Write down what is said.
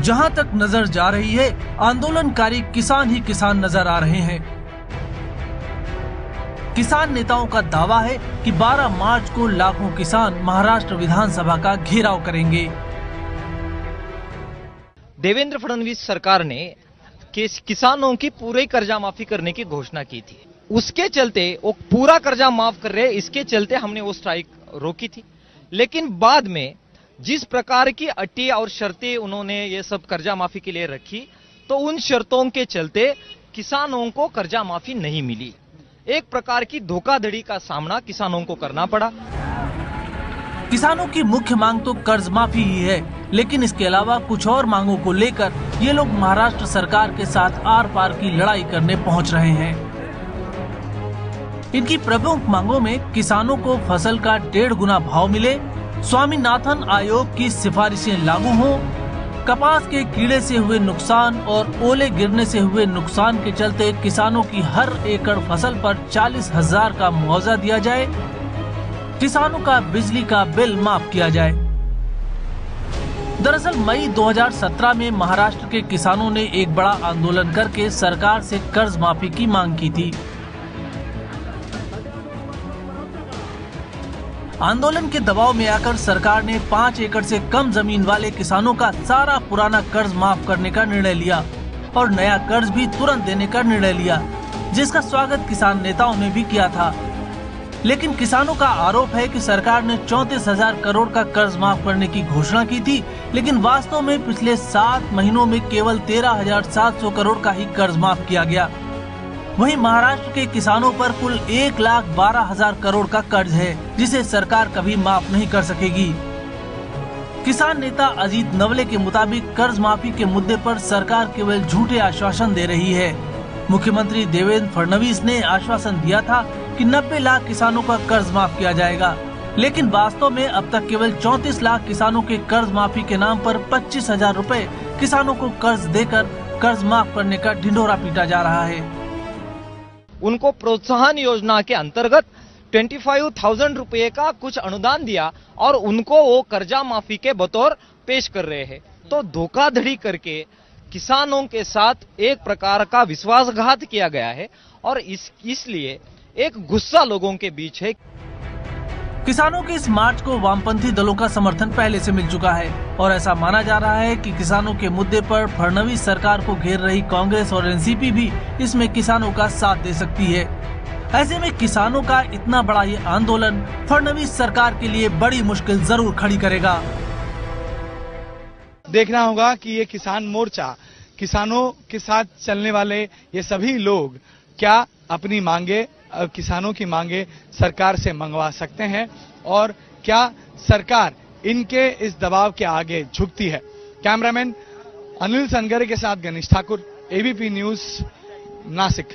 जहां तक नजर जा रही है, आंदोलनकारी किसान ही किसान नजर आ रहे हैं। किसान नेताओं का दावा है कि 12 मार्च को लाखों किसान महाराष्ट्र विधानसभा का घेराव करेंगे। देवेंद्र फडणवीस सरकार ने किसानों की पूरी कर्जा माफी करने की घोषणा की थी। उसके चलते वो पूरा कर्जा माफ कर रहे, इसके चलते हमने वो स्ट्राइक रोकी थी। लेकिन बाद में जिस प्रकार की अटी और शर्तें उन्होंने ये सब कर्जा माफी के लिए रखी, तो उन शर्तों के चलते किसानों को कर्जा माफी नहीं मिली। एक प्रकार की धोखाधड़ी का सामना किसानों को करना पड़ा। किसानों की मुख्य मांग तो कर्ज माफी ही है, लेकिन इसके अलावा कुछ और मांगों को लेकर ये लोग महाराष्ट्र सरकार के साथ आर पार की लड़ाई करने पहुंच रहे हैं। इनकी प्रमुख मांगों में किसानों को फसल का 1.5 गुना भाव मिले, स्वामीनाथन आयोग की सिफारिशें लागू हों, कपास के कीड़े से हुए नुकसान और ओले गिरने से हुए नुकसान के चलते किसानों की हर एकड़ फसल पर 40,000 का मुआवजा दिया जाए, किसानों का बिजली का बिल माफ किया जाए। दरअसल मई 2017 में महाराष्ट्र के किसानों ने एक बड़ा आंदोलन करके सरकार से कर्ज माफी की मांग की थी। आंदोलन के दबाव में आकर सरकार ने 5 एकड़ से कम जमीन वाले किसानों का सारा पुराना कर्ज माफ करने का निर्णय लिया और नया कर्ज भी तुरंत देने का निर्णय लिया, जिसका स्वागत किसान नेताओं ने भी किया था। लेकिन किसानों का आरोप है कि सरकार ने 34,000 करोड़ का कर्ज माफ करने की घोषणा की थी, लेकिन वास्तव में पिछले 7 महीनों में केवल 13,700 करोड़ का ही कर्ज माफ किया गया। वहीं महाराष्ट्र के किसानों पर कुल 1,12,000 करोड़ का कर्ज है, जिसे सरकार कभी माफ नहीं कर सकेगी। किसान नेता अजीत नवले के मुताबिक कर्ज माफी के मुद्दे पर सरकार केवल झूठे आश्वासन दे रही है। मुख्यमंत्री देवेंद्र फडणवीस ने आश्वासन दिया था कि 90 लाख किसानों का कर्ज माफ किया जाएगा, लेकिन वास्तव में अब तक केवल 34 लाख किसानों के कर्ज माफी के नाम पर 25,000 रुपए किसानों को कर्ज देकर कर्ज माफ करने का ढिंढोरा पीटा जा रहा है। उनको प्रोत्साहन योजना के अंतर्गत 25,000 रुपए का कुछ अनुदान दिया और उनको वो कर्जा माफी के बतौर पेश कर रहे हैं। तो धोखाधड़ी करके किसानों के साथ एक प्रकार का विश्वासघात किया गया है और इसलिए एक गुस्सा लोगों के बीच है। किसानों के इस मार्च को वामपंथी दलों का समर्थन पहले से मिल चुका है और ऐसा माना जा रहा है कि किसानों के मुद्दे पर फडणवीस सरकार को घेर रही कांग्रेस और एनसीपी भी इसमें किसानों का साथ दे सकती है। ऐसे में किसानों का इतना बड़ा ये आंदोलन फडणवीस सरकार के लिए बड़ी मुश्किल जरूर खड़ी करेगा। देखना होगा कि ये किसान मोर्चा, किसानों के साथ चलने वाले ये सभी लोग क्या अपनी मांगे, किसानों की मांगे सरकार से मंगवा सकते हैं और क्या सरकार इनके इस दबाव के आगे झुकती है। कैमरामैन अनिल सनगरे के साथ गणेश ठाकुर, एबीपी न्यूज, नासिक।